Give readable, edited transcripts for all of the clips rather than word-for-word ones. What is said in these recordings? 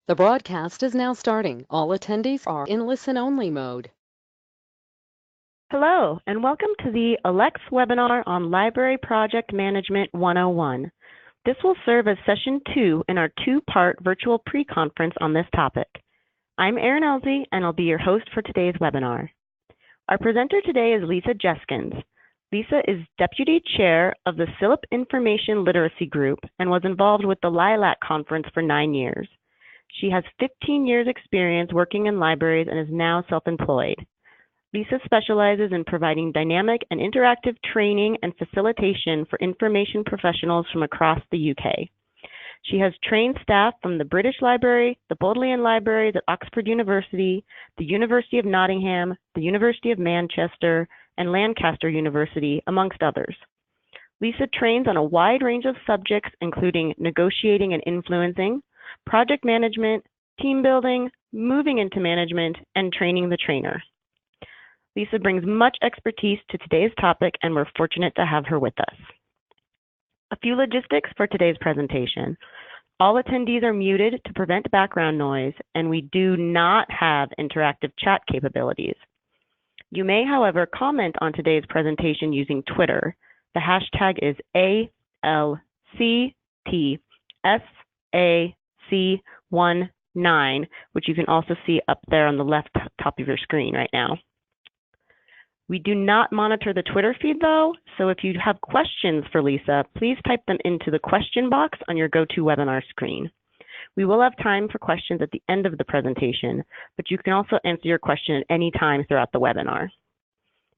The broadcast is now starting. All attendees are in listen-only mode. Hello, and welcome to the ALCTS webinar on Library Project Management 101. This will serve as session 2 in our two-part virtual pre-conference on this topic. I'm Erin Elsie, and I'll be your host for today's webinar. Our presenter today is Lisa Jenkins. Lisa is Deputy Chair of the SILP Information Literacy Group and was involved with the LILAC conference for 9 years. She has 15 years experience working in libraries and is now self-employed. Lisa specializes in providing dynamic and interactive training and facilitation for information professionals from across the UK. She has trained staff from the British Library, the Bodleian Libraries at Oxford University, the University of Nottingham, the University of Manchester, and Lancaster University, amongst others. Lisa trains on a wide range of subjects, including negotiating and influencing, project management, team building, moving into management, and training the trainer. Lisa brings much expertise to today's topic, and we're fortunate to have her with us. A few logistics for today's presentation. All attendees are muted to prevent background noise, and we do not have interactive chat capabilities. You may, however, comment on today's presentation using Twitter. The hashtag is ALCTS19, which you can also see up there on the left top of your screen right now. We do not monitor the Twitter feed though, so if you have questions for Lisa, please type them into the question box on your GoToWebinar screen. We will have time for questions at the end of the presentation, but you can also answer your question at any time throughout the webinar.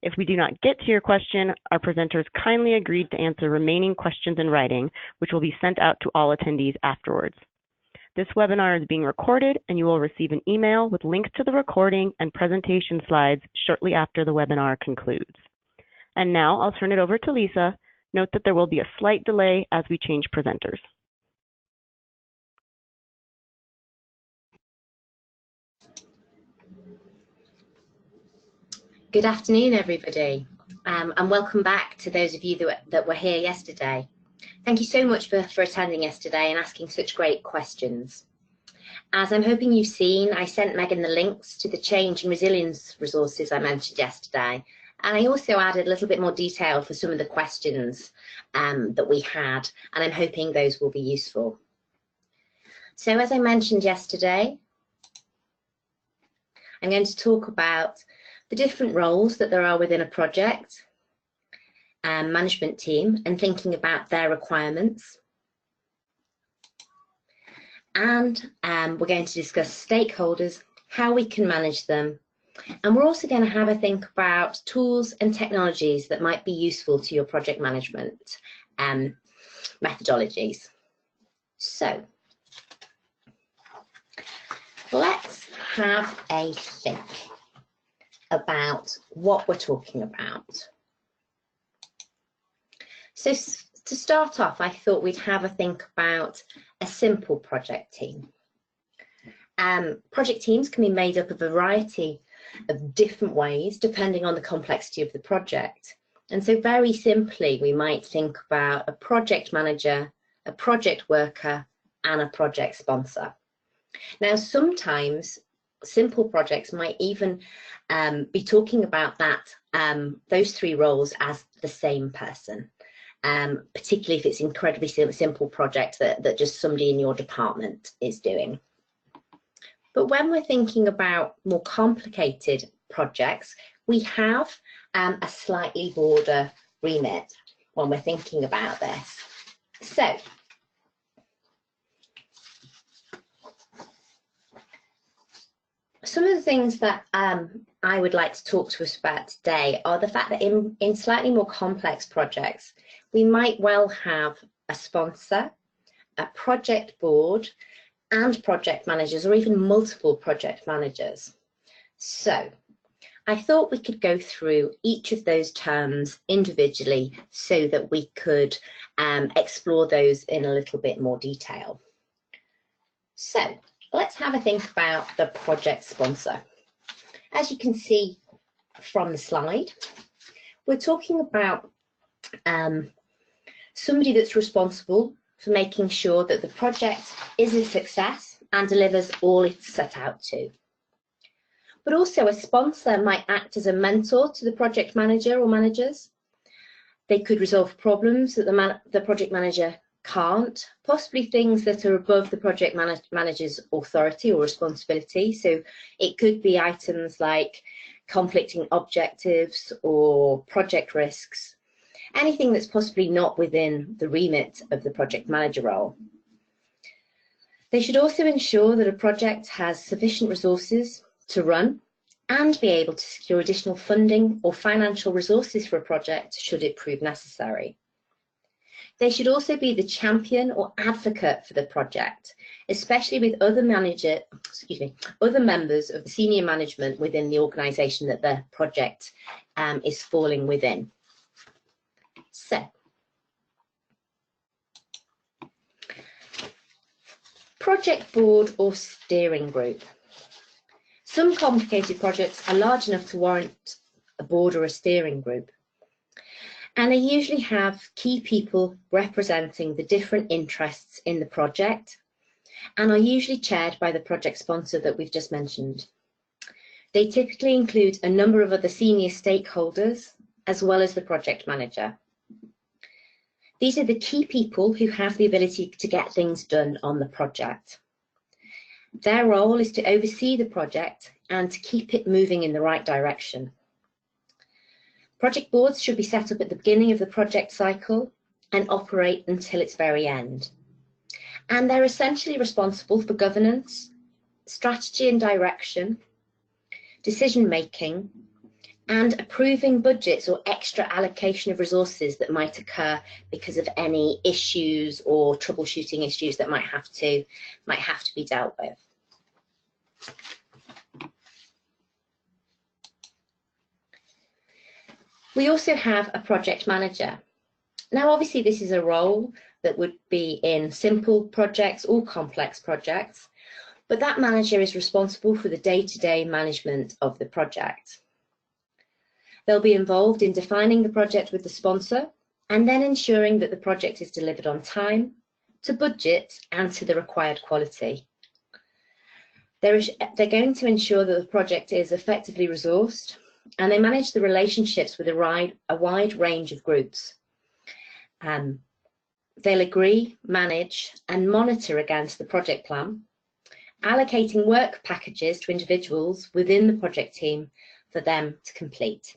If we do not get to your question, our presenters kindly agreed to answer remaining questions in writing, which will be sent out to all attendees afterwards. This webinar is being recorded, and you will receive an email with links to the recording and presentation slides shortly after the webinar concludes. And now I'll turn it over to Lisa. Note that there will be a slight delay as we change presenters. Good afternoon, everybody, and welcome back to those of you that were here yesterday. Thank you so much for attending yesterday and asking such great questions. As I'm hoping you've seen, I sent Megan the links to the change and resilience resources I mentioned yesterday, and I also added a little bit more detail for some of the questions that we had, and I'm hoping those will be useful. So as I mentioned yesterday, I'm going to talk about the different roles that there are within a project management team and thinking about their requirements. And we're going to discuss stakeholders, how we can manage them. And we're also going to have a think about tools and technologies that might be useful to your project management methodologies. So let's have a think about what we're talking about. So to start off, I thought we'd have a think about a simple project team. Project teams can be made up of a variety of different ways depending on the complexity of the project. And so very simply, we might think about a project manager, a project worker, and a project sponsor. Now, sometimes simple projects might even be talking about those three roles as the same person. Particularly if it's incredibly simple project that just somebody in your department is doing. But when we're thinking about more complicated projects, we have a slightly broader remit when we're thinking about this. So, some of the things that I would like to talk to us about today are the fact that in slightly more complex projects, we might well have a sponsor, a project board, and project managers, or even multiple project managers. So I thought we could go through each of those terms individually so that we could explore those in a little bit more detail. So let's have a think about the project sponsor. As you can see from the slide, we're talking about somebody that's responsible for making sure that the project is a success and delivers all it's set out to. But also a sponsor might act as a mentor to the project manager or managers. They could resolve problems that the project manager can't, possibly things that are above the project manager's authority or responsibility. So it could be items like conflicting objectives or project risks, anything that's possibly not within the remit of the project manager role. They should also ensure that a project has sufficient resources to run and be able to secure additional funding or financial resources for a project should it prove necessary. They should also be the champion or advocate for the project, especially with other members of the senior management within the organisation that the project is falling within. So, project board or steering group. Some complicated projects are large enough to warrant a board or a steering group, and they usually have key people representing the different interests in the project and are usually chaired by the project sponsor that we've just mentioned. They typically include a number of other senior stakeholders as well as the project manager. These are the key people who have the ability to get things done on the project. Their role is to oversee the project and to keep it moving in the right direction. Project boards should be set up at the beginning of the project cycle and operate until its very end. And they're essentially responsible for governance, strategy and direction, decision making, and approving budgets or extra allocation of resources that might occur because of any issues or troubleshooting issues that might have to be dealt with. We also have a project manager. Now, obviously, this is a role that would be in simple projects or complex projects, but that manager is responsible for the day-to-day management of the project. They'll be involved in defining the project with the sponsor and then ensuring that the project is delivered on time, to budget and to the required quality. They're going to ensure that the project is effectively resourced, and they manage the relationships with a wide range of groups. They'll agree, manage and monitor against the project plan, allocating work packages to individuals within the project team for them to complete.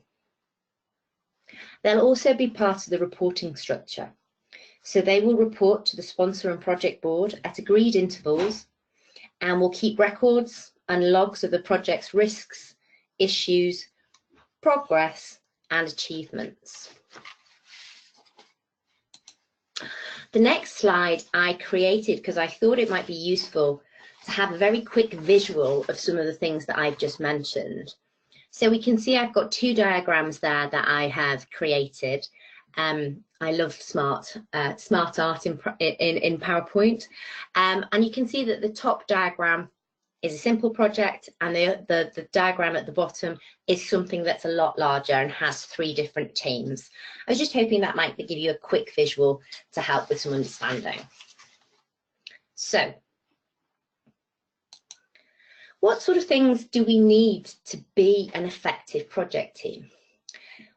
They'll also be part of the reporting structure. So they will report to the sponsor and project board at agreed intervals and will keep records and logs of the project's risks, issues, progress and achievements. The next slide I created because I thought it might be useful to have a very quick visual of some of the things that I've just mentioned. So we can see I've got two diagrams there that I have created. I love smart art in PowerPoint. And you can see that the top diagram is a simple project, and the diagram at the bottom is something that's a lot larger and has 3 different teams. I was just hoping that might give you a quick visual to help with some understanding. So, what sort of things do we need to be an effective project team?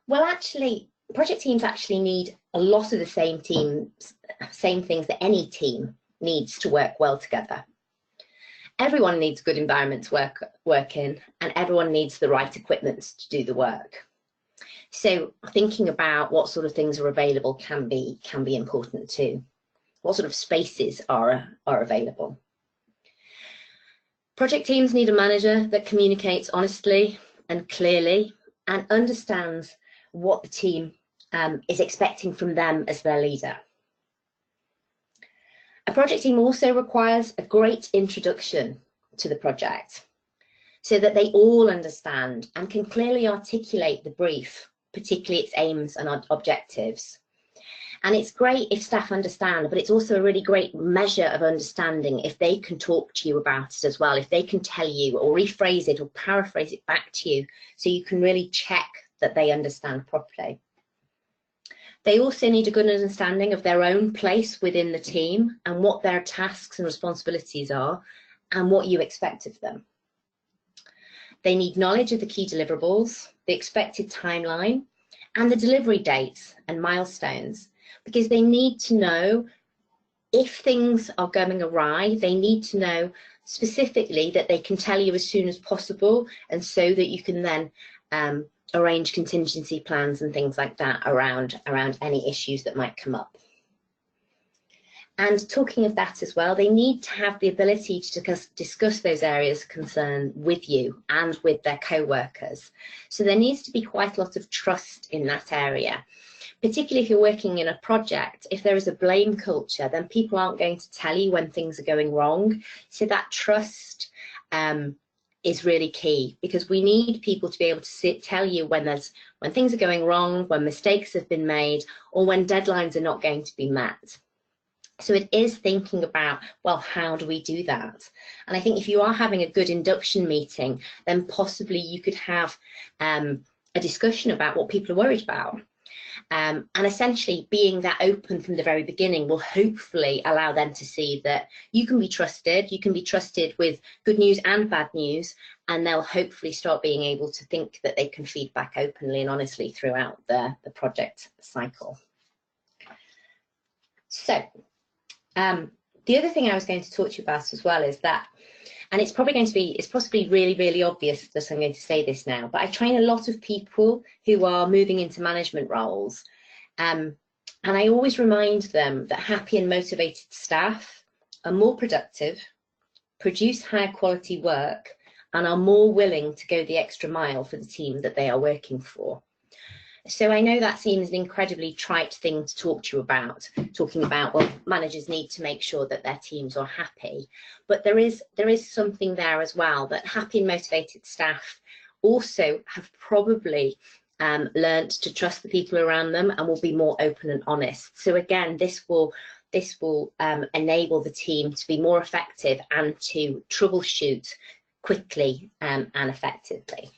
Well, actually, project teams actually need a lot of the same things that any team needs to work well together. Everyone needs a good environment to work in, and everyone needs the right equipment to do the work. So thinking about what sort of things are available can be important too. What sort of spaces are available? Project teams need a manager that communicates honestly and clearly and understands what the team is expecting from them as their leader. A project team also requires a great introduction to the project so that they all understand and can clearly articulate the brief, particularly its aims and objectives. And it's great if staff understand, but it's also a really great measure of understanding if they can talk to you about it as well, if they can tell you or rephrase it or paraphrase it back to you so you can really check that they understand properly. They also need a good understanding of their own place within the team and what their tasks and responsibilities are, and what you expect of them. They need knowledge of the key deliverables, the expected timeline, and the delivery dates and milestones, because they need to know if things are going awry. They need to know specifically that they can tell you as soon as possible, and so that you can then arrange contingency plans and things like that around any issues that might come up. And talking of that as well, they need to have the ability to discuss those areas of concern with you and with their co-workers. So there needs to be quite a lot of trust in that area. Particularly if you're working in a project, if there is a blame culture, then people aren't going to tell you when things are going wrong. So that trust is really key, because we need people to be able to tell you when things are going wrong, when mistakes have been made, or when deadlines are not going to be met. So it is thinking about, well, how do we do that? And I think if you are having a good induction meeting, then possibly you could have a discussion about what people are worried about. And essentially being that open from the very beginning will hopefully allow them to see that you can be trusted with good news and bad news, and they'll hopefully start being able to think that they can feed back openly and honestly throughout the project cycle. So the other thing I was going to talk to you about as well is that, and it's possibly really, really obvious that I'm going to say this now, but I train a lot of people who are moving into management roles. And I always remind them that happy and motivated staff are more productive, produce higher quality work, and are more willing to go the extra mile for the team that they are working for. So I know that seems an incredibly trite thing to talk to you about, talking about, well, managers need to make sure that their teams are happy, but there is something there as well, that happy and motivated staff also have probably learned to trust the people around them and will be more open and honest. So again, this will enable the team to be more effective and to troubleshoot quickly and effectively.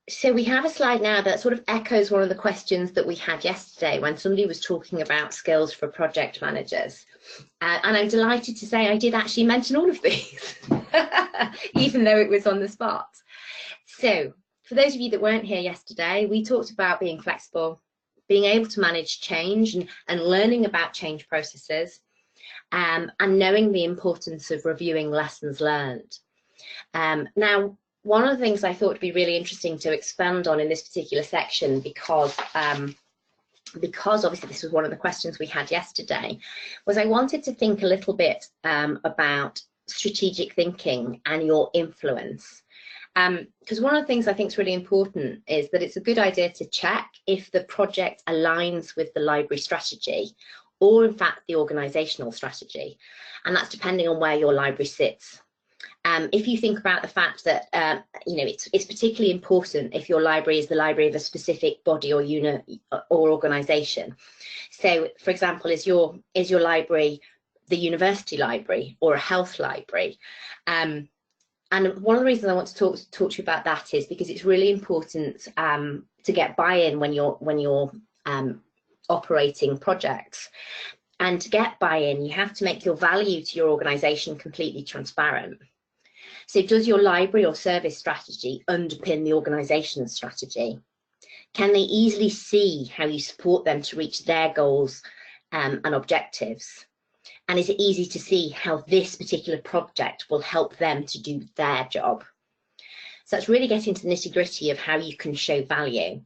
So we have a slide now that sort of echoes one of the questions that we had yesterday when somebody was talking about skills for project managers. And I'm delighted to say I did actually mention all of these, even though it was on the spot. So for those of you that weren't here yesterday, we talked about being flexible, being able to manage change and learning about change processes, and knowing the importance of reviewing lessons learned. Now, one of the things I thought would be really interesting to expand on in this particular section, because obviously this was one of the questions we had yesterday, was I wanted to think a little bit about strategic thinking and your influence. Because one of the things I think is really important is that it's a good idea to check if the project aligns with the library strategy, or in fact the organisational strategy, and that's depending on where your library sits. If you think about the fact that it's particularly important if your library is the library of a specific body or unit or organisation. So, for example, is your library the university library or a health library? And one of the reasons I want to talk to you about that is because it's really important to get buy-in when you're operating projects. And to get buy-in, you have to make your value to your organisation completely transparent. So does your library or service strategy underpin the organisation's strategy? Can they easily see how you support them to reach their goals and objectives? And is it easy to see how this particular project will help them to do their job? So that's really getting to the nitty-gritty of how you can show value.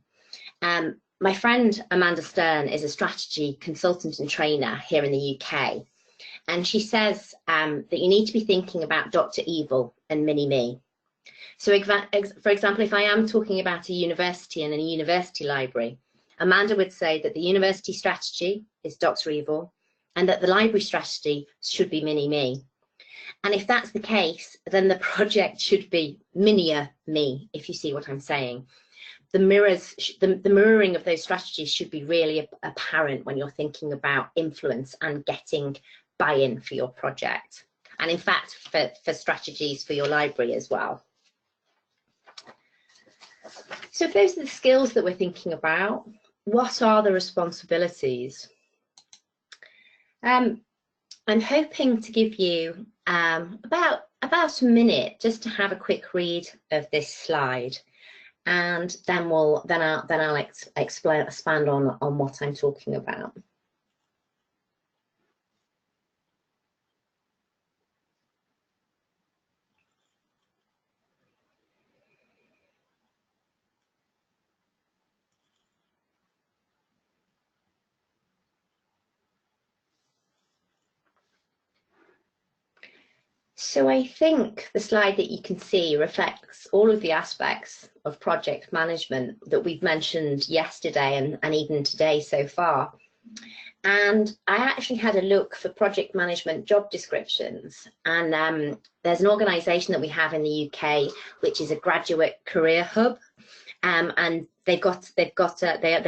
My friend Amanda Stern is a strategy consultant and trainer here in the UK. And she says that you need to be thinking about Dr. Evil and Mini-Me. So for example, if I am talking about a university and a university library, Amanda would say that the university strategy is Dr. Evil and that the library strategy should be Mini-Me. And if that's the case, then the project should be Minier Me, if you see what I'm saying. The mirroring of those strategies should be really apparent when you're thinking about influence and getting buy-in for your project, and in fact for strategies for your library as well. So if those are the skills that we're thinking about, what are the responsibilities? I'm hoping to give you about a minute just to have a quick read of this slide, and then I'll expand on what I'm talking about. So I think the slide that you can see reflects all of the aspects of project management that we've mentioned yesterday and even today so far. And I actually had a look for project management job descriptions, and there's an organisation that we have in the UK which is a graduate career hub, and they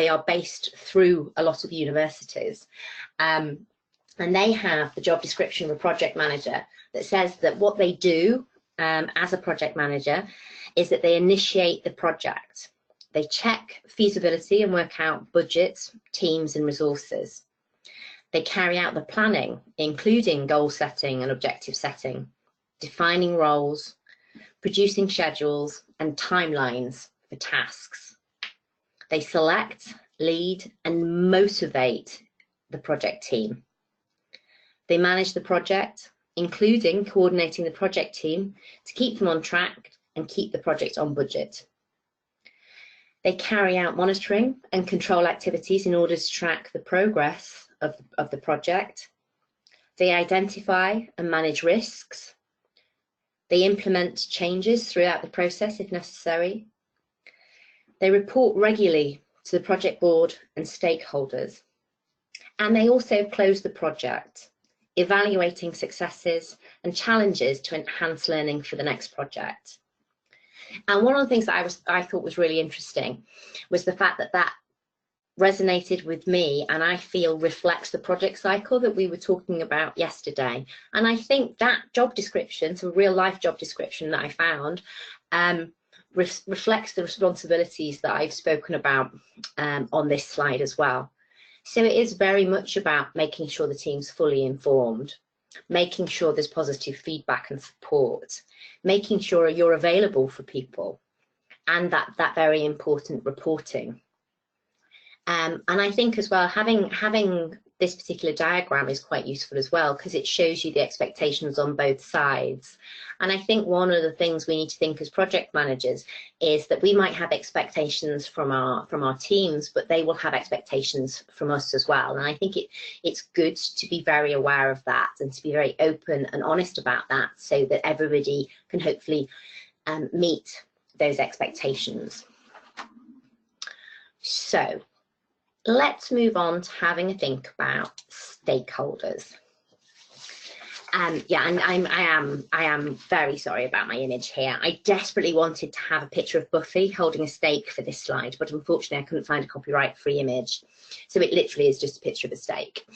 are based through a lot of universities. And they have the job description of a project manager that says that what they do as a project manager is that they initiate the project. They check feasibility and work out budgets, teams and resources. They carry out the planning, including goal setting and objective setting, defining roles, producing schedules and timelines for tasks. They select, lead and motivate the project team. They manage the project, including coordinating the project team to keep them on track and keep the project on budget. They carry out monitoring and control activities in order to track the progress of the project. They identify and manage risks. They implement changes throughout the process if necessary. They report regularly to the project board and stakeholders. And they also close the project, evaluating successes and challenges to enhance learning for the next project. And one of the things that I thought was really interesting was the fact that resonated with me, and I feel reflects the project cycle that we were talking about yesterday. And I think that job description, so a real life job description that I found, reflects the responsibilities that I've spoken about on this slide as well. So it is very much about making sure the team's fully informed, making sure there's positive feedback and support, making sure you're available for people, and that very important reporting. And I think as well, having this particular diagram is quite useful as well, because it shows you the expectations on both sides. And I think one of the things we need to think as project managers is that we might have expectations from our teams, but they will have expectations from us as well. And I think it's good to be very aware of that and to be very open and honest about that, so that everybody can hopefully meet those expectations. So let's move on to having a think about stakeholders. Yeah, and I am very sorry about my image here. I desperately wanted to have a picture of Buffy holding a steak for this slide, but unfortunately I couldn't find a copyright-free image. So it literally is just a picture of a steak.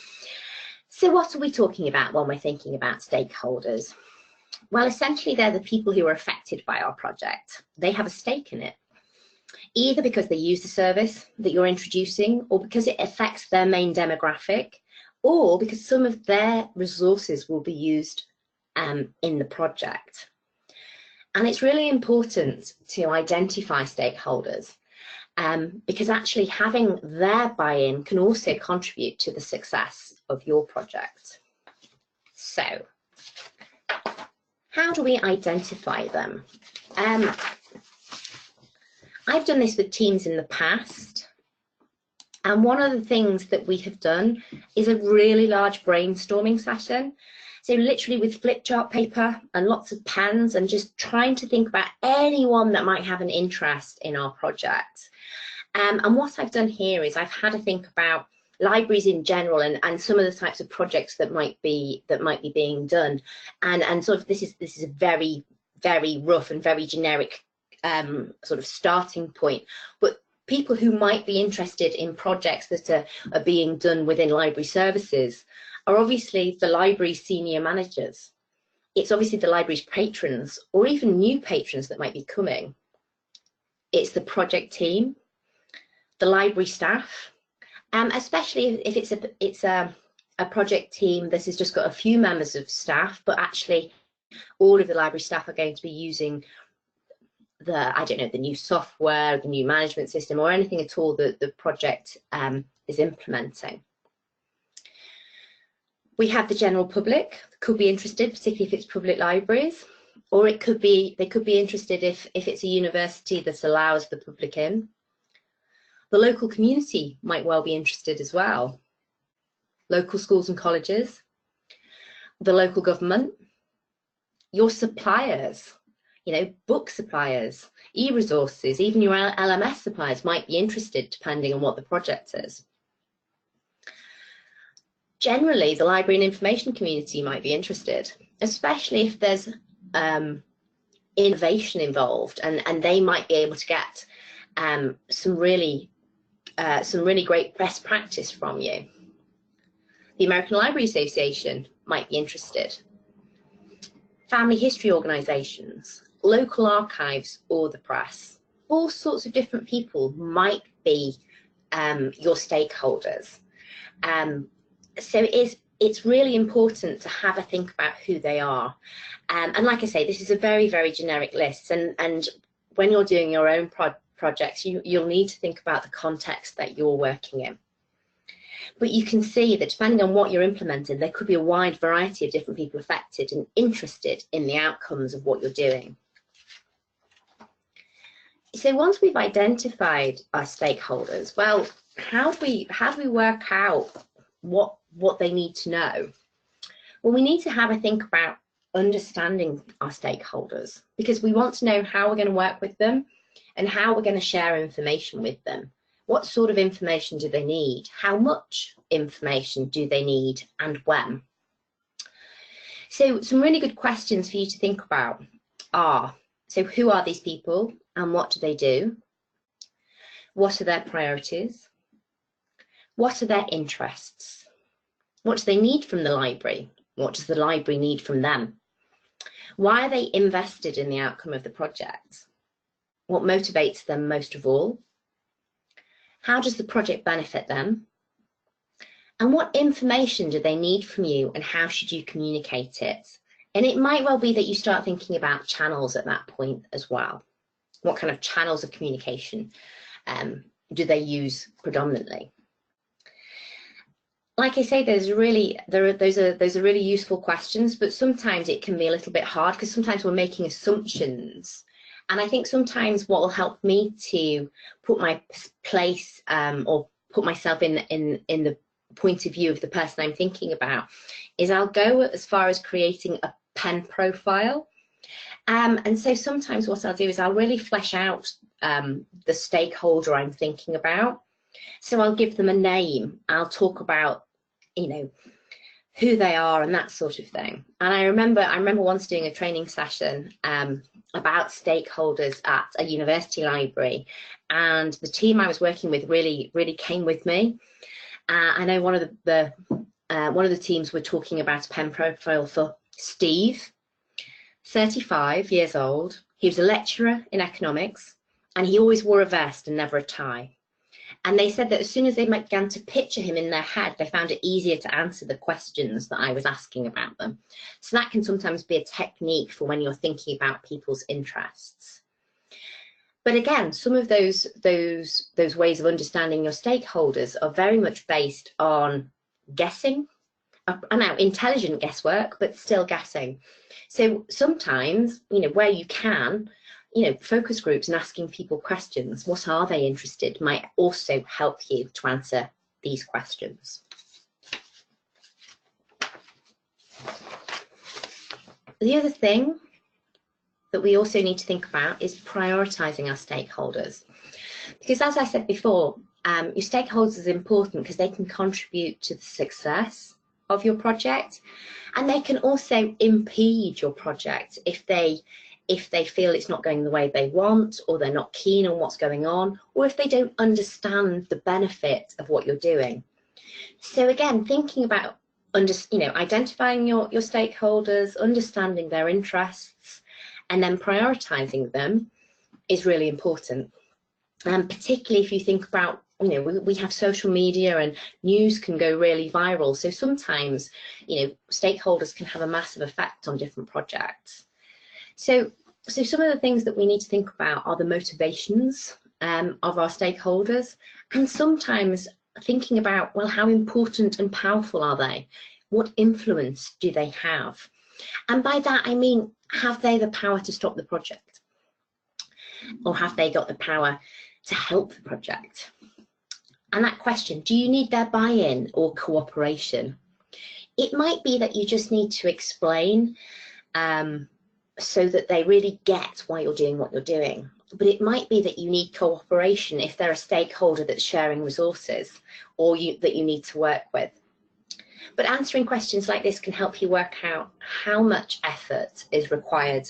So what are we talking about when we're thinking about stakeholders? Well, essentially they're the people who are affected by our project. They have a stake in it, either because they use the service that you're introducing, or because it affects their main demographic, or because some of their resources will be used in the project. And it's really important to identify stakeholders, because actually having their buy-in can also contribute to the success of your project. So, how do we identify them? I've done this with teams in the past, and one of the things that we have done is a really large brainstorming session. So literally with flip chart paper and lots of pens, and just trying to think about anyone that might have an interest in our project. And what I've done here is I've had to think about libraries in general and some of the types of projects that might be being done. And sort of this is a very, very rough and very generic sort of starting point, but people who might be interested in projects that are being done within library services are obviously the library senior managers. It's obviously the library's patrons, or even new patrons that might be coming. It's the project team, the library staff, especially if it's a project team that has just got a few members of staff, but actually all of the library staff are going to be using the new software, the new management system, or anything at all that the project is implementing. We have the general public could be interested, particularly if it's public libraries, or they could be interested if it's a university that allows the public in. The local community might well be interested as well. Local schools and colleges, the local government, your suppliers, book suppliers, e-resources, even your LMS suppliers might be interested depending on what the project is. Generally, the library and information community might be interested, especially if there's innovation involved, and they might be able to get some really great best practice from you. The American Library Association might be interested. Family history organisations, local archives, or the press. All sorts of different people might be your stakeholders. So it's really important to have a think about who they are. And like I say, this is a very, very generic list. And when you're doing your own projects, you'll need to think about the context that you're working in. But you can see that depending on what you're implementing, there could be a wide variety of different people affected and interested in the outcomes of what you're doing. So once we've identified our stakeholders, well, how do we work out what they need to know? Well, we need to have a think about understanding our stakeholders, because we want to know how we're going to work with them and how we're going to share information with them. What sort of information do they need? How much information do they need, and when? So some really good questions for you to think about are, so who are these people and what do they do? What are their priorities? What are their interests? What do they need from the library? What does the library need from them? Why are they invested in the outcome of the project? What motivates them most of all? How does the project benefit them? And what information do they need from you, and how should you communicate it? And it might well be that you start thinking about channels at that point as well. What kind of channels of communication do they use predominantly? Like I say, those are really useful questions, but sometimes it can be a little bit hard because sometimes we're making assumptions. And I think sometimes what will help me to put my place or put myself in the point of view of the person I'm thinking about is I'll go as far as creating a pen profile. And so sometimes what I'll do is I'll really flesh out the stakeholder I'm thinking about. So I'll give them a name. I'll talk about, who they are and that sort of thing. And I remember once doing a training session about stakeholders at a university library, and the team I was working with really came with me. I know one of the teams were talking about a pen profile for Steve, 35 years old. He was a lecturer in economics, and he always wore a vest and never a tie. And they said that as soon as they began to picture him in their head, they found it easier to answer the questions that I was asking about them. So that can sometimes be a technique for when you're thinking about people's interests. But again, some of those ways of understanding your stakeholders are very much based on guessing, now intelligent guesswork, but still guessing. So sometimes, where you can, focus groups and asking people questions, what are they interested, might also help you to answer these questions. The other thing that we also need to think about is prioritizing our stakeholders. Because as I said before, your stakeholders is important because they can contribute to the success of your project, and they can also impede your project if they feel it's not going the way they want, or they're not keen on what's going on, or if they don't understand the benefit of what you're doing. So again, thinking about identifying your stakeholders, understanding their interests, and then prioritizing them is really important. And particularly if you think about you know, we have social media and news can go really viral. So sometimes, you know, stakeholders can have a massive effect on different projects. So some of the things that we need to think about are the motivations of our stakeholders, and sometimes thinking about, well, how important and powerful are they? What influence do they have? And by that, I mean, have they the power to stop the project? Or have they got the power to help the project? And that question, do you need their buy-in or cooperation? It might be that you just need to explain so that they really get why you're doing what you're doing. But it might be that you need cooperation if they're a stakeholder that's sharing resources or that you need to work with. But answering questions like this can help you work out how much effort is required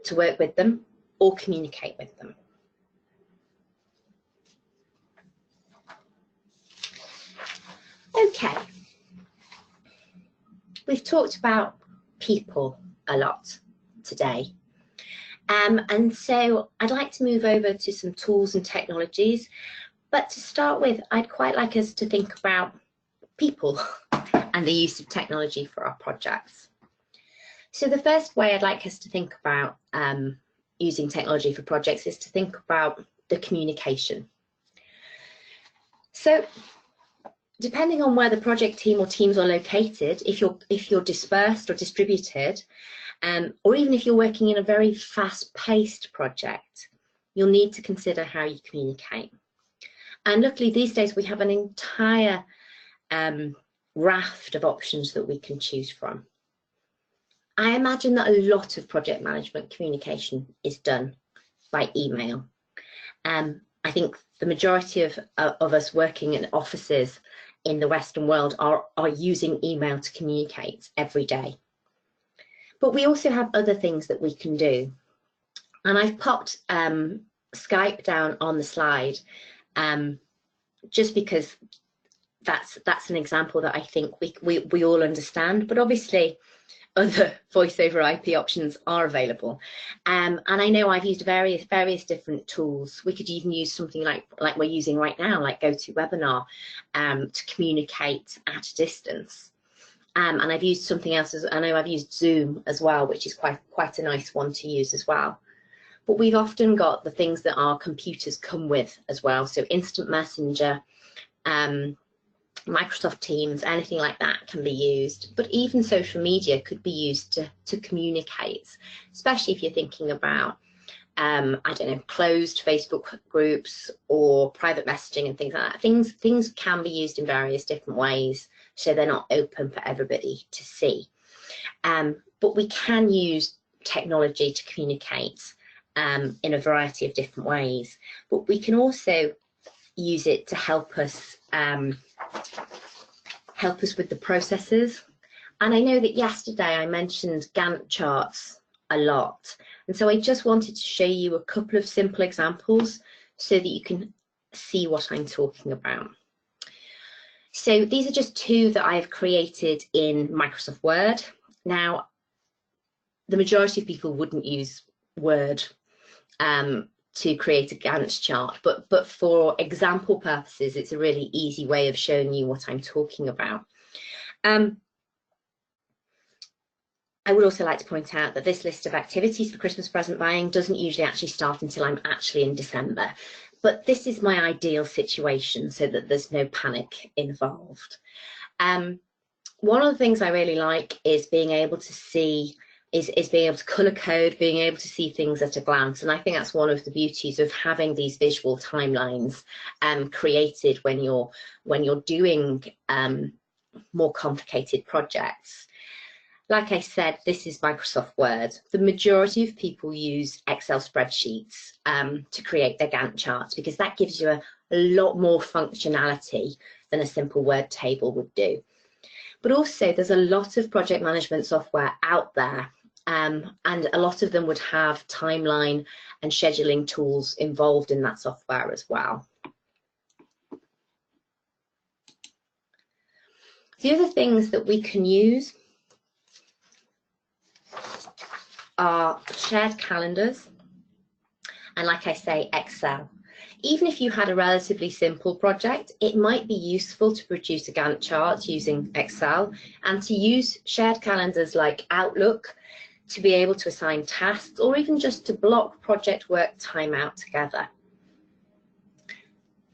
to work with them or communicate with them. Okay, we've talked about people a lot today. And so I'd like to move over to some tools and technologies. But to start with, I'd quite like us to think about people and the use of technology for our projects. So the first way I'd like us to think about using technology for projects is to think about the communication. So depending on where the project team or teams are located, if you're dispersed or distributed, or even if you're working in a very fast-paced project, you'll need to consider how you communicate. And luckily these days we have an entire raft of options that we can choose from. I imagine that a lot of project management communication is done by email. I think the majority of us working in offices in the Western world are using email to communicate every day. But we also have other things that we can do. And I've popped Skype down on the slide just because that's an example that I think we all understand, but obviously other voice over IP options are available. And I know I've used various different tools. We could even use something like we're using right now, like GoToWebinar, to communicate at a distance. And I've used something else, I know I've used Zoom as well, which is quite a nice one to use as well. But we've often got the things that our computers come with as well. So Instant Messenger, Microsoft Teams, anything like that can be used. But even social media could be used to communicate, especially if you're thinking about, I don't know, closed Facebook groups or private messaging and things like that. Things can be used in various different ways, so they're not open for everybody to see. But we can use technology to communicate in a variety of different ways. But we can also use it to help us with the processes. And I know that yesterday I mentioned Gantt charts a lot. And so I just wanted to show you a couple of simple examples so that you can see what I'm talking about. So these are just two that I've created in Microsoft Word. Now, the majority of people wouldn't use Word to create a Gantt chart, but for example purposes, it's a really easy way of showing you what I'm talking about. I would also like to point out that this list of activities for Christmas present buying doesn't usually actually start until I'm actually in December, but this is my ideal situation so that there's no panic involved. One of the things I really like is being able to see is being able to color code, being able to see things at a glance. And I think that's one of the beauties of having these visual timelines created when you're doing more complicated projects. Like I said, this is Microsoft Word. The majority of people use Excel spreadsheets to create their Gantt charts because that gives you a lot more functionality than a simple Word table would do. But also there's a lot of project management software out there, and a lot of them would have timeline and scheduling tools involved in that software as well. The other things that we can use are shared calendars, and like I say, Excel. even if you had a relatively simple project, it might be useful to produce a Gantt chart using Excel and to use shared calendars like Outlook to be able to assign tasks or even just to block project work time out together.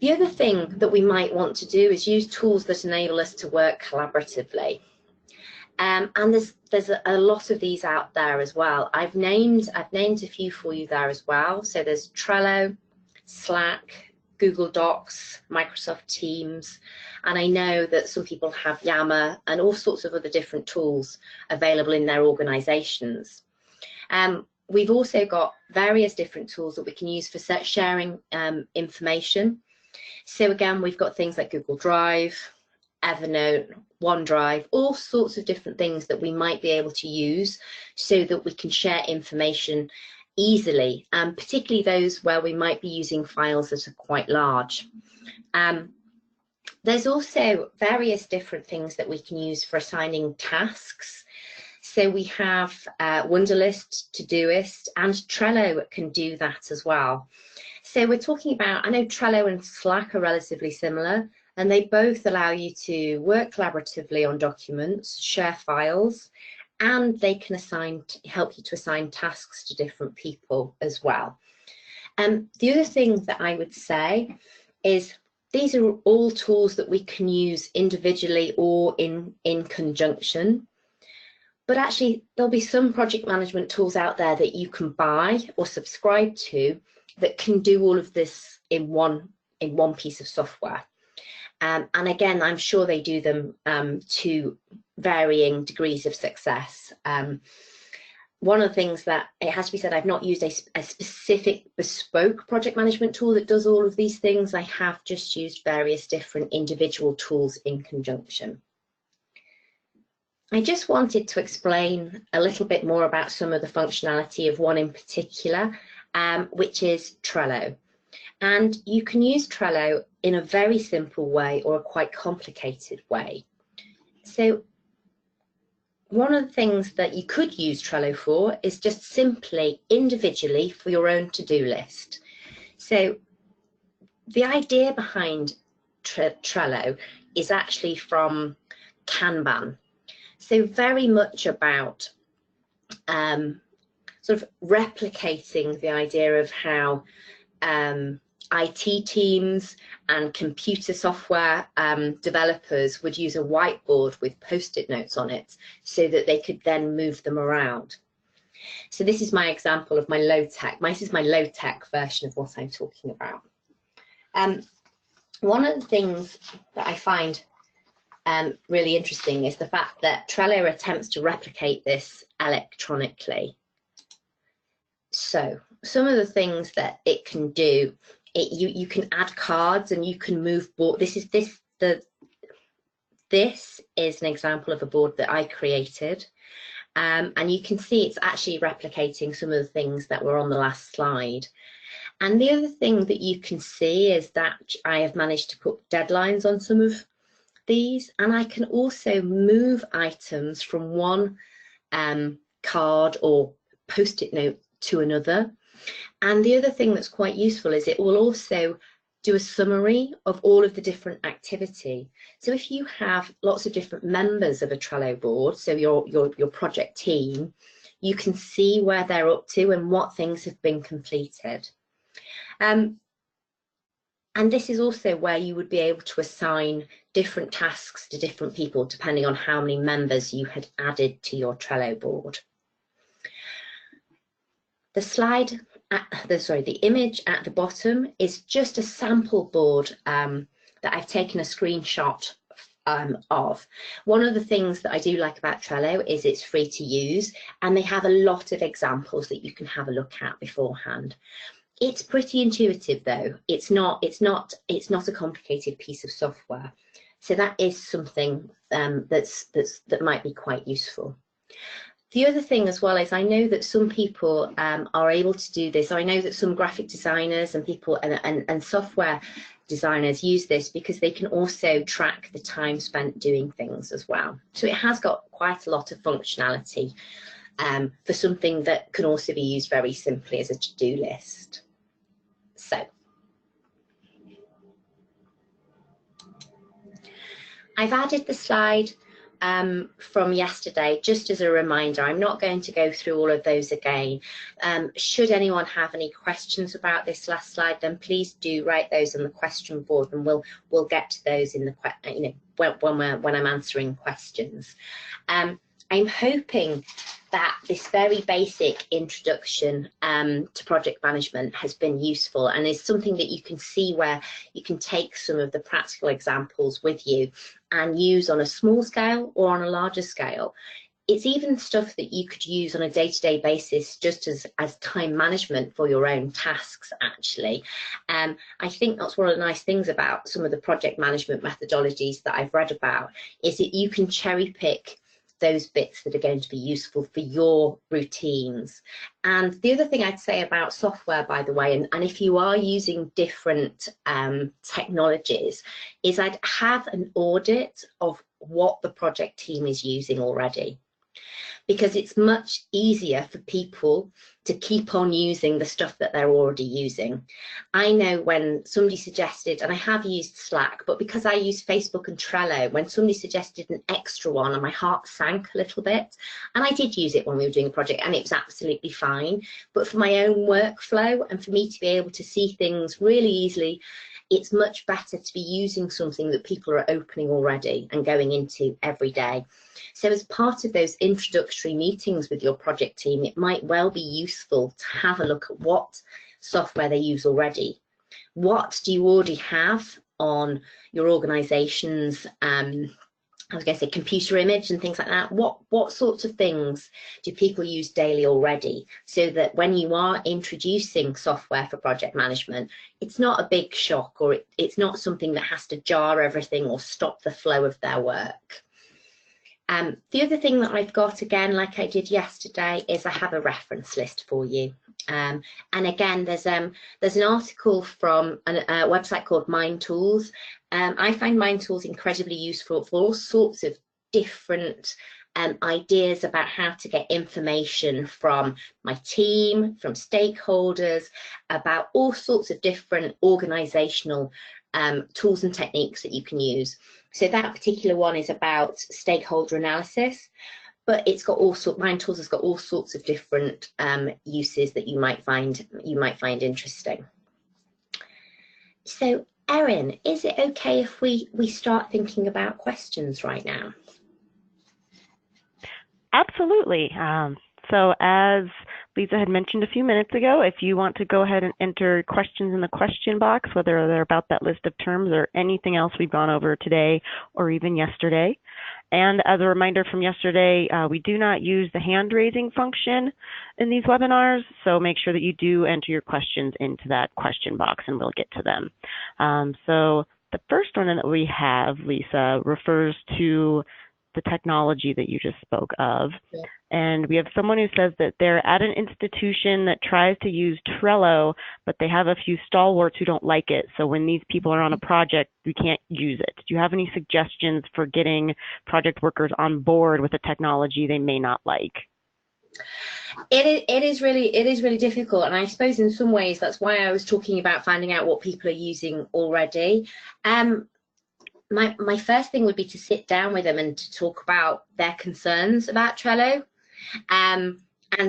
The other thing that we might want to do is use tools that enable us to work collaboratively. And there's a lot of these out there as well. I've named a few for you there as well. So there's Trello, Slack, Google Docs, Microsoft Teams, and I know that some people have Yammer and all sorts of other different tools available in their organizations. We've also got various different tools that we can use for sharing information. So again, we've got things like Google Drive, Evernote, OneDrive, all sorts of different things that we might be able to use so that we can share information easily, particularly those where we might be using files that are quite large. There's also various different things that we can use for assigning tasks. So we have Wunderlist, Todoist, and Trello can do that as well. So we're talking about, I know Trello and Slack are relatively similar, and they both allow you to work collaboratively on documents, share files, and they can help you to assign tasks to different people as well. The other thing that I would say is these are all tools that we can use individually or in conjunction. But actually, there'll be some project management tools out there that you can buy or subscribe to that can do all of this in one piece of software. And again, I'm sure they do them to varying degrees of success. One of the things that it has to be said, I've not used a specific bespoke project management tool that does all of these things. I have just used various different individual tools in conjunction. I just wanted to explain a little bit more about some of the functionality of one in particular, which is Trello. And you can use Trello in a very simple way or a quite complicated way. So one of the things that you could use Trello for is just simply individually for your own to-do list. So the idea behind Trello is actually from Kanban. So very much about sort of replicating the idea of how IT teams and computer software developers would use a whiteboard with post-it notes on it so that they could then move them around. So this is my example of my low-tech. This is my low-tech version of what I'm talking about. One of the things that I find really interesting is the fact that Trello attempts to replicate this electronically. So some of the things that it can do, you can add cards and you can move board. This is an example of a board that I created, and you can see it's actually replicating some of the things that were on the last slide. And the other thing that you can see is that I have managed to put deadlines on some of these, and I can also move items from one card or post-it note to another. And the other thing that's quite useful is it will also do a summary of all of the different activity. So if you have lots of different members of a Trello board, so your project team, you can see where they're up to and what things have been completed. And this is also where you would be able to assign different tasks to different people depending on how many members you had added to your Trello board. The image at the bottom is just a sample board that I've taken a screenshot of. One of the things that I do like about Trello is it's free to use, and they have a lot of examples that you can have a look at beforehand. It's pretty intuitive though. It's not a complicated piece of software. So that is something that might be quite useful. The other thing as well is I know that some people are able to do this. I know that some graphic designers and people and software designers use this because they can also track the time spent doing things as well. So it has got quite a lot of functionality for something that can also be used very simply as a to-do list. So I've added the slide from yesterday just as a reminder. I'm not going to go through all of those again. Should anyone have any questions about this last slide, then please do write those on the question board, and we'll get to those in the when I'm answering questions. I'm hoping that this very basic introduction to project management has been useful and is something that you can see where you can take some of the practical examples with you and use on a small scale or on a larger scale. It's even stuff that you could use on a day-to-day basis just as time management for your own tasks, actually. I think that's one of the nice things about some of the project management methodologies that I've read about, is that you can cherry pick those bits that are going to be useful for your routines. And the other thing I'd say about software, by the way, and if you are using different technologies, is I'd have an audit of what the project team is using already, because it's much easier for people to keep on using the stuff that they're already using. I know when somebody suggested, and I have used Slack, but because I use Facebook and Trello, when somebody suggested an extra one, and my heart sank a little bit, and I did use it when we were doing a project, and it was absolutely fine. But for my own workflow and for me to be able to see things really easily, it's much better to be using something that people are opening already and going into every day. So as part of those introductory meetings with your project team, it might well be useful to have a look at what software they use already. What do you already have on your organization's I was going to say computer image and things like that. What sorts of things do people use daily already, so that when you are introducing software for project management, it's not a big shock, or it's not something that has to jar everything or stop the flow of their work. The other thing that I've got, again, like I did yesterday, is I have a reference list for you. And again, there's an article from a website called Mind Tools. I find Mind Tools incredibly useful for all sorts of different ideas about how to get information from my team, from stakeholders, about all sorts of different organizational tools and techniques that you can use. So that particular one is about stakeholder analysis, but it's got Mind Tools has got all sorts of different uses that you might find interesting. So Erin, is it okay if we start thinking about questions right now? Absolutely. So as Lisa had mentioned a few minutes ago, if you want to go ahead and enter questions in the question box, whether they're about that list of terms or anything else we've gone over today or even yesterday. And as a reminder from yesterday, we do not use the hand raising function in these webinars, so make sure that you do enter your questions into that question box and we'll get to them. So the first one that we have, Lisa, refers to the technology that you just spoke of. Yeah. And we have someone who says that they're at an institution that tries to use Trello, but they have a few stalwarts who don't like it. So when these people are on a project, we can't use it. Do you have any suggestions for getting project workers on board with a technology they may not like? It is really difficult, and I suppose in some ways that's why I was talking about finding out what people are using already. My first thing would be to sit down with them and to talk about their concerns about Trello, and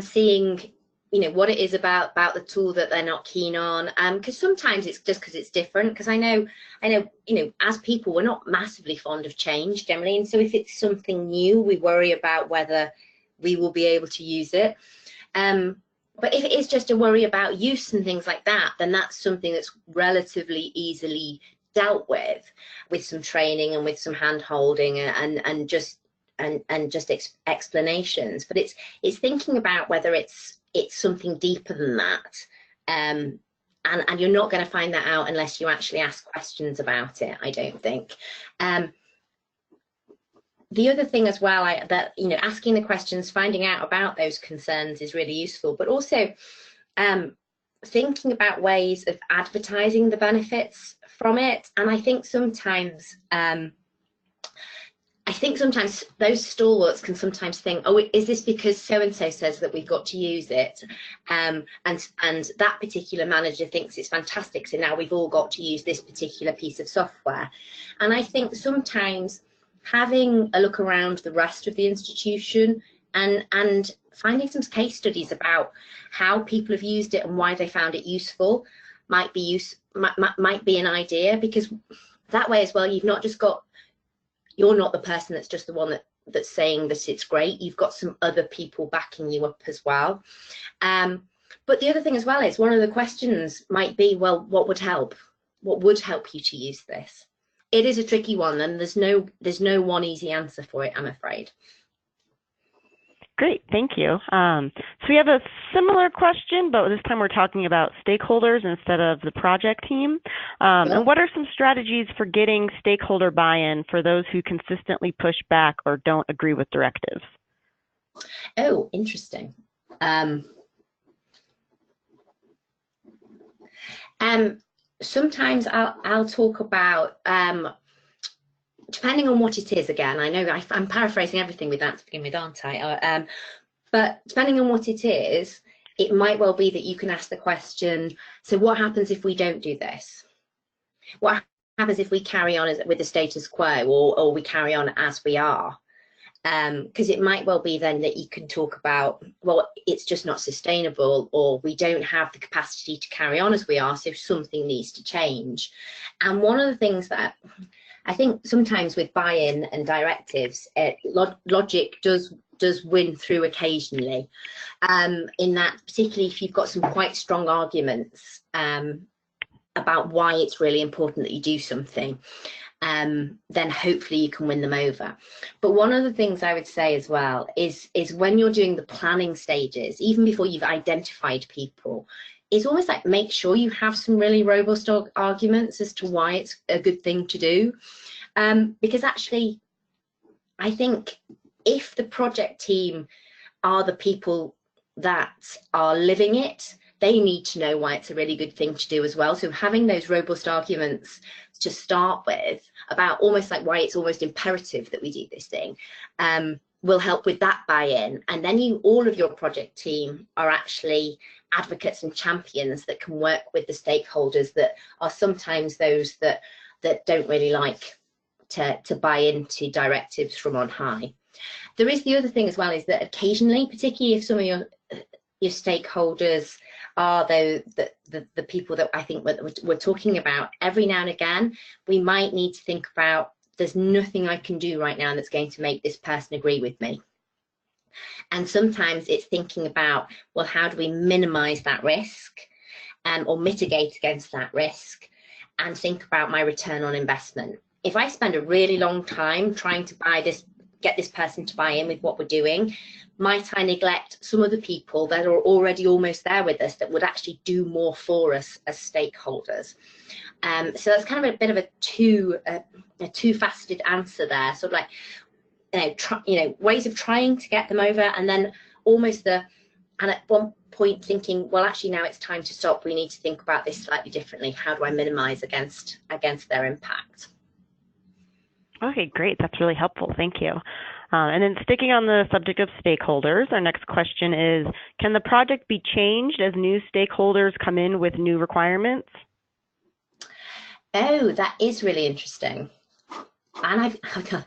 seeing, what it is about the tool that they're not keen on. Because sometimes it's just because it's different. Because I know, as people, we're not massively fond of change generally, and so if it's something new, we worry about whether we will be able to use it. But if it is just a worry about use and things like that, then that's something that's relatively easily dealt with some training and with some hand holding and just explanations. But it's thinking about whether it's something deeper than that, and you're not going to find that out unless you actually ask questions about it, I don't think. The other thing as well, asking the questions, finding out about those concerns is really useful, but also thinking about ways of advertising the benefits from it. And I think sometimes those stalwarts can sometimes think, oh, is this because so-and-so says that we've got to use it? And that particular manager thinks it's fantastic, so now we've all got to use this particular piece of software. And I think sometimes having a look around the rest of the institution and finding some case studies about how people have used it and why they found it useful might be an idea, because that way as well, you've not just got, you're not the person that's just the one that's saying that it's great. You've got some other people backing you up as well. But the other thing as well is, one of the questions might be, well, what would help? What would help you to use this? It is a tricky one, and there's no one easy answer for it, I'm afraid. Great, thank you. So we have a similar question, but this time we're talking about stakeholders instead of the project team. And what are some strategies for getting stakeholder buy-in for those who consistently push back or don't agree with directives? Oh, interesting. Sometimes I'll talk about, depending on what it is, again, I know I'm paraphrasing everything with that to begin with, aren't I? But depending on what it is, it might well be that you can ask the question, so what happens if we don't do this? What happens if we carry on with the status quo, or we carry on as we are? Because it might well be then that you can talk about, well, it's just not sustainable, or we don't have the capacity to carry on as we are, so something needs to change. And one of the things that I think sometimes with buy-in and directives, logic does win through occasionally, in that, particularly if you've got some quite strong arguments about why it's really important that you do something, then hopefully you can win them over. But one of the things I would say as well is when you're doing the planning stages, even before you've identified people, it's almost like make sure you have some really robust arguments as to why it's a good thing to do. Because actually, I think if the project team are the people that are living it, they need to know why it's a really good thing to do as well. So having those robust arguments to start with about almost like why it's almost imperative that we do this thing, will help with that buy-in. And then all of your project team are actually advocates and champions that can work with the stakeholders that are sometimes those that don't really like to buy into directives from on high. There is the other thing as well, is that occasionally, particularly if some of your stakeholders are the people that I think we're talking about, every now and again, we might need to think about, there's nothing I can do right now that's going to make this person agree with me. And sometimes it's thinking about, well, how do we minimize that risk, or mitigate against that risk, and think about my return on investment. If I spend a really long time trying to get this person to buy in with what we're doing, might I neglect some of the people that are already almost there with us that would actually do more for us as stakeholders? So that's kind of a bit of a two-faceted answer there. Sort of like, ways of trying to get them over, and then almost and at one point thinking, well, actually now it's time to stop. We need to think about this slightly differently. How do I minimize against their impact? Okay, great. That's really helpful. Thank you. And then sticking on the subject of stakeholders, our next question is, can the project be changed as new stakeholders come in with new requirements? Oh, that is really interesting. And I've got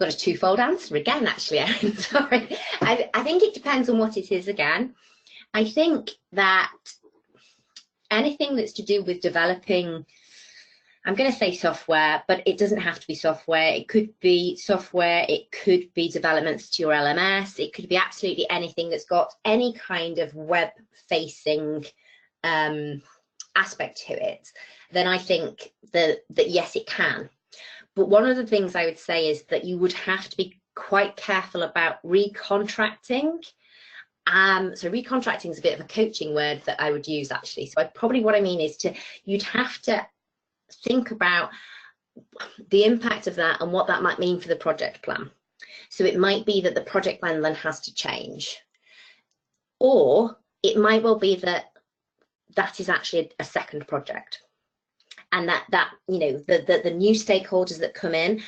a twofold answer again, actually, Erin. Sorry. I think it depends on what it is again. I think that anything that's to do with developing, I'm going to say software, but it doesn't have to be software. It could be software, it could be developments to your LMS, it could be absolutely anything that's got any kind of web-facing aspect to it. Then I think that yes, it can. But one of the things I would say is that you would have to be quite careful about recontracting. So recontracting is a bit of a coaching word that I would use, actually. So what I mean is you'd have to think about the impact of that and what that might mean for the project plan. So it might be that the project plan then has to change, or it might well be that is actually a second project, and that the new stakeholders that come in,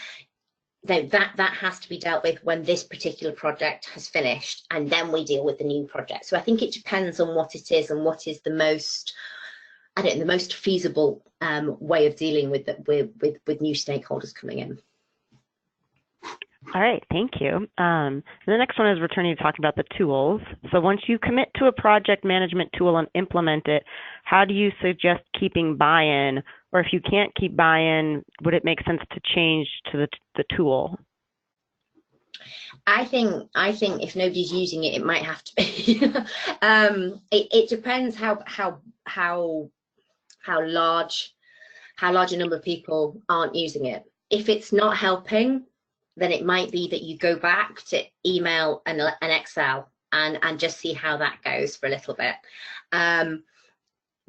that has to be dealt with when this particular project has finished, and then we deal with the new project. So I think it depends on what it is and what is the most feasible way of dealing with new stakeholders coming in. All right, thank you. The next one is returning to talk about the tools. So once you commit to a project management tool and implement it, how do you suggest keeping buy-in? Or if you can't keep buy-in, would it make sense to change to the tool? I think if nobody's using it, it might have to be. It depends how large a number of people aren't using it. If it's not helping, then it might be that you go back to email and Excel and just see how that goes for a little bit.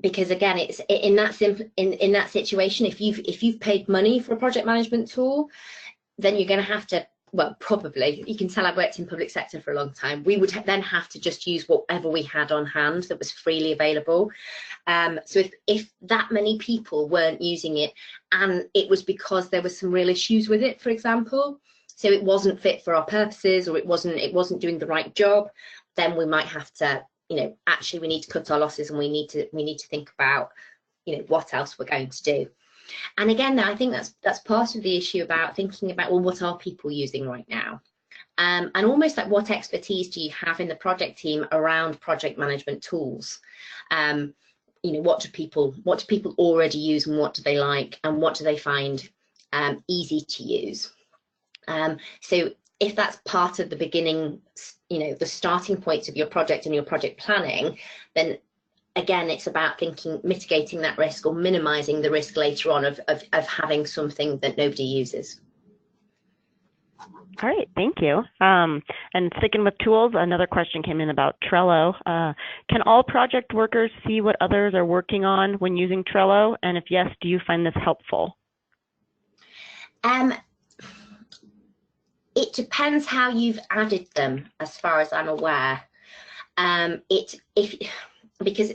Because again, it's in that situation, if you've paid money for a project management tool, then you're going to have to, well, probably, you can tell I've worked in public sector for a long time, we would then have to just use whatever we had on hand that was freely available. So if that many people weren't using it, and it was because there were some real issues with it, for example, so it wasn't fit for our purposes, or it wasn't doing the right job, then we might have to, actually we need to cut our losses, and we need to think about, what else we're going to do. And again, I think that's part of the issue about thinking about, well, what are people using right now? And almost like, what expertise do you have in the project team around project management tools? What do people already use, and what do they like, and what do they find easy to use? So if that's part of the beginning, the starting points of your project and your project planning, then again, it's about mitigating that risk, or minimizing the risk later on of having something that nobody uses. All right, thank you. And sticking with tools, another question came in about Trello. Can all project workers see what others are working on when using Trello? And if yes, do you find this helpful? It depends how you've added them, as far as I'm aware. Because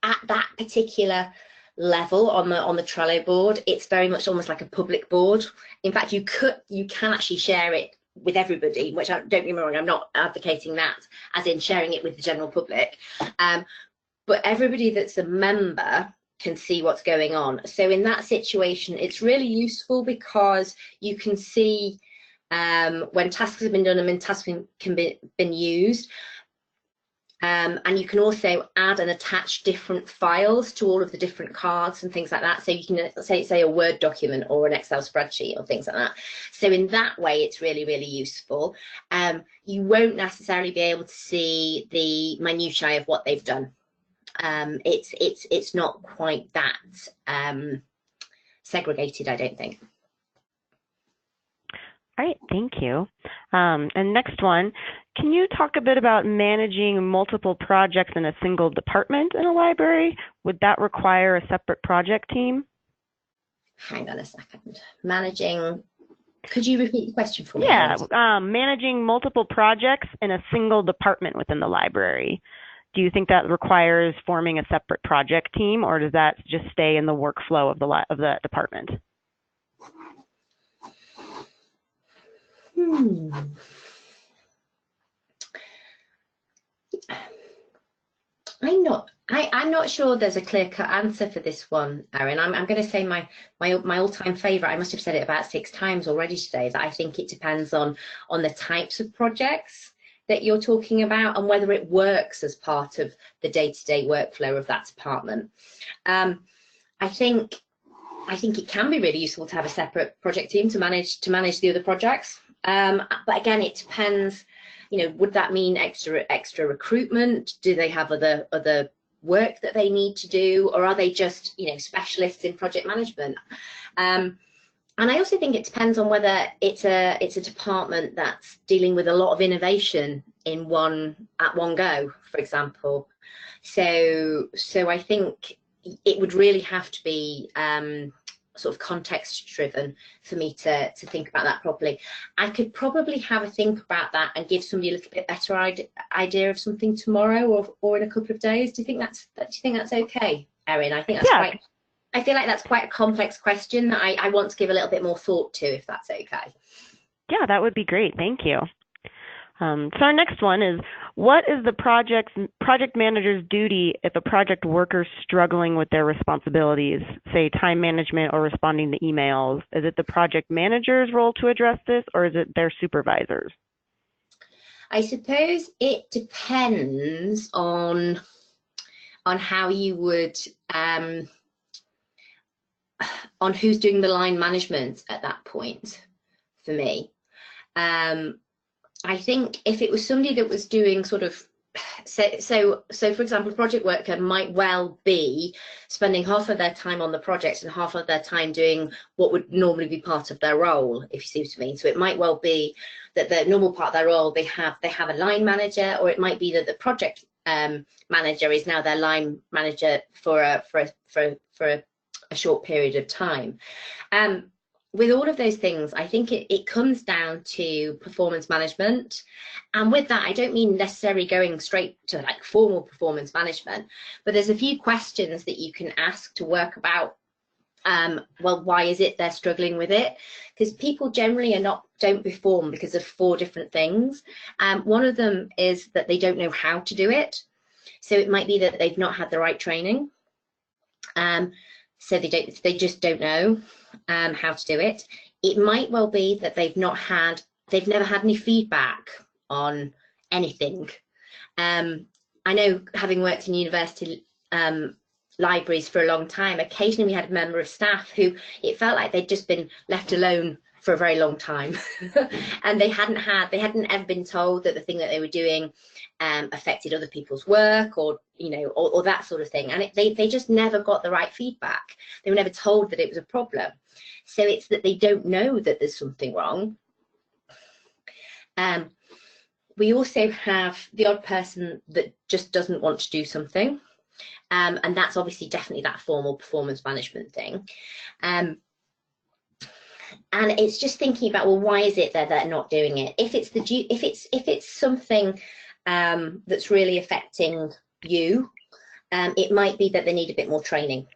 at that particular level on the Trello board, it's very much almost like a public board. In fact, you can actually share it with everybody, which, don't get me wrong, I'm not advocating that as in sharing it with the general public, but everybody that's a member can see what's going on. So in that situation, it's really useful, because you can see when tasks have been done and when tasks can been used. And you can also add and attach different files to all of the different cards and things like that. So you can say a Word document or an Excel spreadsheet or things like that. So in that way, it's really, really useful. You won't necessarily be able to see the minutiae of what they've done. It's not quite that segregated, I don't think. All right, thank you. And next one, can you talk a bit about managing multiple projects in a single department in a library? Would that require a separate project team? Hang on a second. Could you repeat the question for me? Yeah, managing multiple projects in a single department within the library. Do you think that requires forming a separate project team, or does that just stay in the workflow of the department? I'm not sure there's a clear-cut answer for this one, Erin. I'm going to say my all-time favourite. I must have said it about 6 times already today, that I think it depends on the types of projects that you're talking about, and whether it works as part of the day-to-day workflow of that department. I think it can be really useful to have a separate project team to manage the other projects. But again, it depends. Would that mean extra recruitment? Do they have other work that they need to do, or are they just specialists in project management? And I also think it depends on whether it's a department that's dealing with a lot of innovation at one go, for example. So I think it would really have to be sort of context driven for me to think about that properly. I could probably have a think about that and give somebody a little bit better idea of something tomorrow or in a couple of days. Do you think that's okay, Erin? I think that's I feel like that's quite a complex question that I want to give a little bit more thought to, if that's okay. Yeah, that would be great. Thank you. So our next one is, what is the project manager's duty if a project worker's struggling with their responsibilities, say time management or responding to emails? Is it the project manager's role to address this, or is it their supervisors? I suppose it depends on how you would on who's doing the line management at that point. For me, I think if it was somebody that was doing sort of, so for example, a project worker might well be spending half of their time on the project and half of their time doing what would normally be part of their role, if you see what I mean. So it might well be that the normal part of their role, they have a line manager, or it might be that the project manager is now their line manager for a short period of time. With all of those things, I think it comes down to performance management. And with that, I don't mean necessarily going straight to like formal performance management, but there's a few questions that you can ask to work about, well, why is it they're struggling with it? Because people generally don't perform because of 4 different things. One of them is that they don't know how to do it. So it might be that they've not had the right training. So they just don't know how to do it. It might well be that they've never had any feedback on anything. I know, having worked in university libraries for a long time, occasionally we had a member of staff who it felt like they'd just been left alone for a very long time and they hadn't ever been told that the thing that they were doing affected other people's work, or or that sort of thing, and they just never got the right feedback. They were never told that it was a problem. So it's that they don't know that there's something wrong. We also have the odd person that just doesn't want to do something, and that's obviously definitely that formal performance management thing. And it's just thinking about, well, why is it that they're not doing it? If it's something that's really affecting you, it might be that they need a bit more training.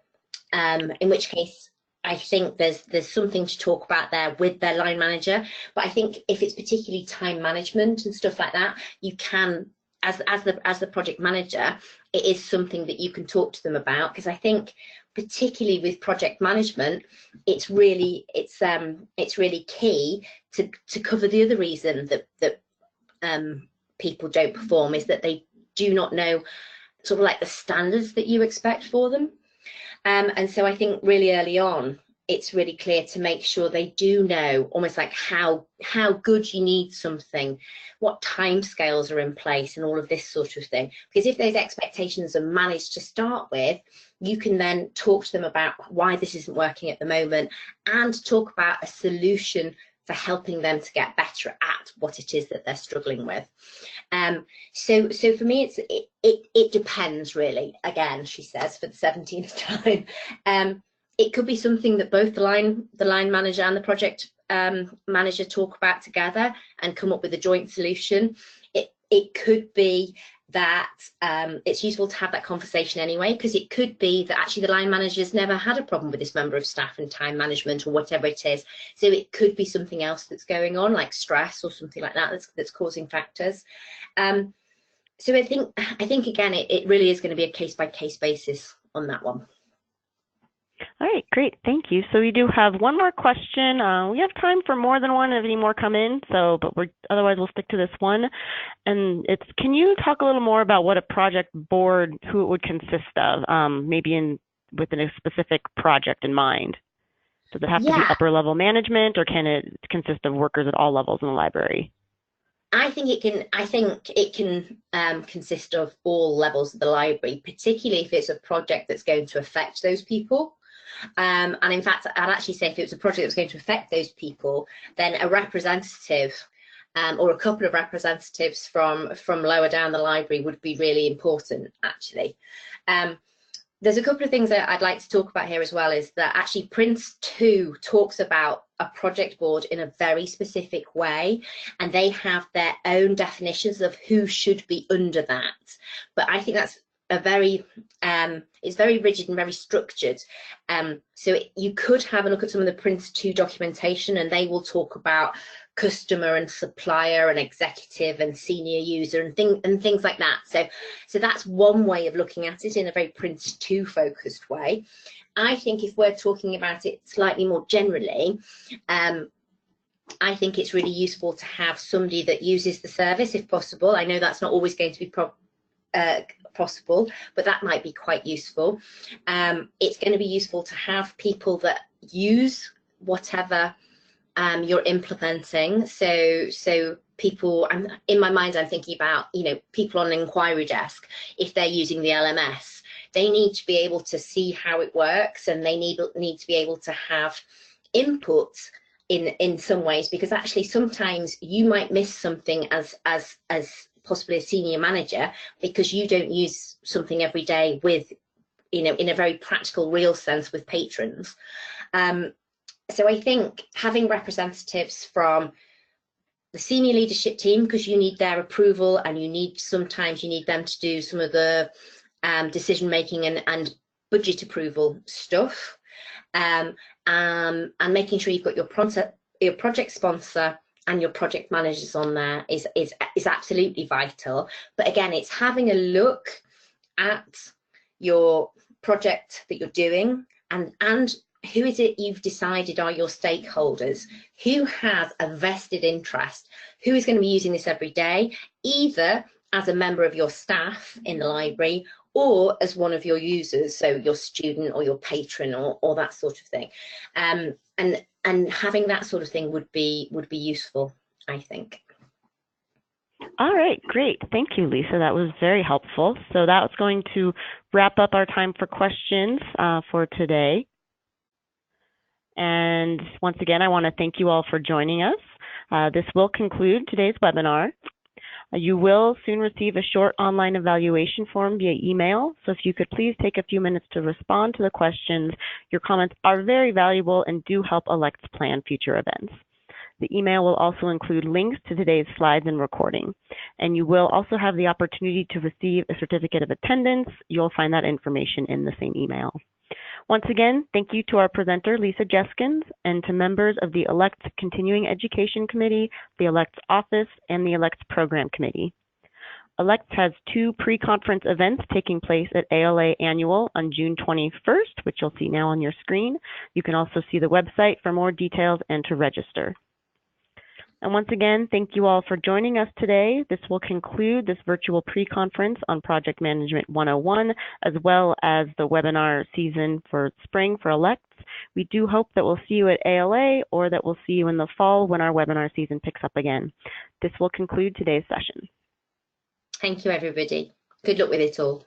In which case, I think there's something to talk about there with their line manager. But I think if it's particularly time management and stuff like that, you can, as the project manager, it is something that you can talk to them about, because I think particularly with project management, it's really key to cover the other reason that people don't perform, is that they do not know sort of like the standards that you expect for them. And so I think really early on, it's really clear to make sure they do know almost like how good you need something, what timescales are in place, and all of this sort of thing. Because if those expectations are managed to start with, you can then talk to them about why this isn't working at the moment, and talk about a solution for helping them to get better at what it is that they're struggling with. So for me, it depends really. Again, she says for the 17th time. It could be something that both the line manager and the project manager talk about together and come up with a joint solution. It could be that it's useful to have that conversation anyway, because it could be that actually the line manager's never had a problem with this member of staff and time management or whatever it is. So it could be something else that's going on, like stress or something like that, that's causing factors. So I think again, it really is going to be a case-by-case basis on that one. All right, great, thank you. So we do have one more question. We have time for more than one if any more come in, but otherwise we'll stick to this one. And it's, can you talk a little more about what a project board, who it would consist of, maybe within a specific project in mind? Does it have to be upper level management, or can it consist of workers at all levels in the library? I think it can consist of all levels of the library, particularly if it's a project that's going to affect those people. And in fact, I'd actually say if it was a project that's going to affect those people, then a representative or a couple of representatives from lower down the library would be really important, actually. There's a couple of things that I'd like to talk about here as well, is that actually Prince2 talks about a project board in a very specific way, and they have their own definitions of who should be under that. But I think that's it's very rigid and very structured. So you could have a look at some of the Prince2 documentation, and they will talk about customer and supplier and executive and senior user and things like that. So that's one way of looking at it in a very Prince2 focused way. I think if we're talking about it slightly more generally, I think it's really useful to have somebody that uses the service if possible. I know that's not always going to be possible, but that might be quite useful. It's going to be useful to have people that use whatever you're implementing. So people, in my mind, I'm thinking about, people on an inquiry desk. If they're using the LMS, they need to be able to see how it works, and they need to be able to have input in some ways, because actually sometimes you might miss something as possibly a senior manager because you don't use something every day with, in a very practical, real sense with patrons. So I think having representatives from the senior leadership team, because you need their approval, and sometimes you need them to do some of the decision making and budget approval stuff, and making sure you've got your project sponsor and your project managers on there is absolutely vital. But again, it's having a look at your project that you're doing, and who is it you've decided are your stakeholders, who has a vested interest, who is going to be using this every day, either as a member of your staff in the library or as one of your users, so your student or your patron or that sort of thing. And having that sort of thing would be useful, I think. All right, great. Thank you, Lisa. That was very helpful. So that's going to wrap up our time for questions for today. And once again, I want to thank you all for joining us. This will conclude today's webinar. You will soon receive a short online evaluation form via email. So if you could please take a few minutes to respond to the questions. Your comments are very valuable and do help ALCTS plan future events. The email will also include links to today's slides and recording. And you will also have the opportunity to receive a certificate of attendance. You'll find that information in the same email. Once again, thank you to our presenter, Lisa Jenkins, and to members of the ALCTS Continuing Education Committee, the ALCTS Office, and the ALCTS Program Committee. ALCTS has 2 pre-conference events taking place at ALA Annual on June 21st, which you'll see now on your screen. You can also see the website for more details and to register. And once again, thank you all for joining us today. This will conclude this virtual pre-conference on Project Management 101, as well as the webinar season for spring for ALCTS. We do hope that we'll see you at ALA, or that we'll see you in the fall when our webinar season picks up again. This will conclude today's session. Thank you, everybody. Good luck with it all.